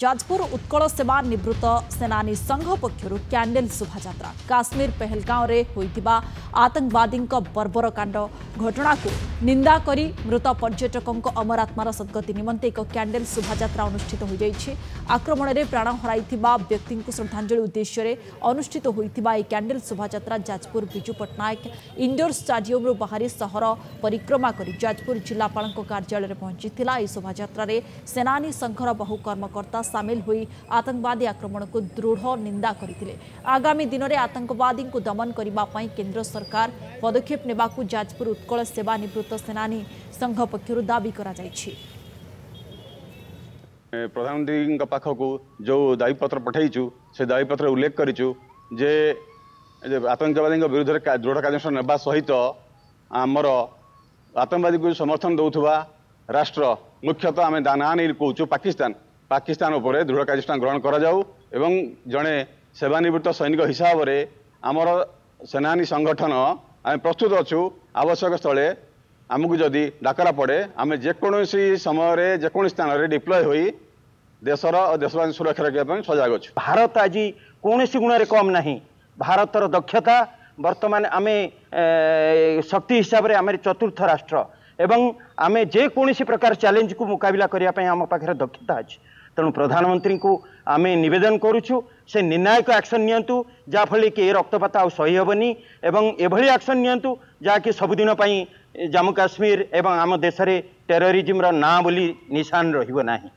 जाजपुर उत्कल सेवा निवृत्त सेनानी संघ पक्षर कैंडल शोभायात्रा काश्मीर पहलगांव रे होइतिबा आतंकवादी बर्बर कांड घटना को निंदा करी मृत पर्यटकों अमर आत्मार सद्गति निमंते एक कैंडल शोभायात्रा अनुष्ठित हो जाइछि। आक्रमण में प्राण हराइथिबा व्यक्ति को श्रद्धांजलि उद्देश्य अनुष्ठित होइतिबा ए कैंडल शोभायात्रा जाजपुर बिजू पट्टनायक इंडोर स्टाडियम रो बाहरी सहर परिक्रमा करी जाजपुर जिलापाल कार्यालय में पहुंचीथिला। ए शोभायात्रा रे सेनानी संघर बहु कर्मकर्ता सामिल हुई आतंकवादी आक्रमण को दृढ़ निंदा करथिले। आगामी दिन में आतंकवादी को दमन करबा पई केंद्र सरकार पदक्षेप नेबाकू जाजपुर उत्कल सेवा निवृत्त सेनानी संघ पक्षर दाबी करा जाइछि। प्रधानमंत्री पाखक जो दाबीपत्र पठाइचु से दाबीपत्र उल्लेख करिचु जे आतंकवादी विरुद्ध दृढ़ कार्यानुष्ठान नेबा सहित आमर आतंकवादी को समर्थन दौथुवा राष्ट्र मुख्यतः आम ना नहीं कहूँ पाकिस्तान उपर दृढ़ कार्यानुष्ठान ग्रहण करा जाऊ एवं जड़े सेवानिवृत्त सैनिक हिसाब से आमर सेनानी संगठन आम प्रस्तुत अच्छु आवश्यक स्थले आमको जदि डाकरा पड़े आम जेकोसी समय जेको स्थान में डिप्लय हो देशर और देशवासी सुरक्षा रखा सजग अच्छु। भारत आज कौन गुण कम ना भारतर दक्षता वर्तमान आम शक्ति हिसाब से आम चतुर्थ राष्ट्र एवं आम जेकोसी प्रकार चैलेंज को मुकाबला करने आम पाखे दक्षता अच्छी। तेणु प्रधानमंत्री को आम नवेदन करुचु से निर्णायक एक्शन नियंतु जाफल कि रक्तपात आ सही हेबनी एवं एभली एक्शन नियंतु जहाँकि सबुदिन जम्मू काश्मीर एवं आम देश में टेररिज्म ना बोली निशान रहिबो नाही।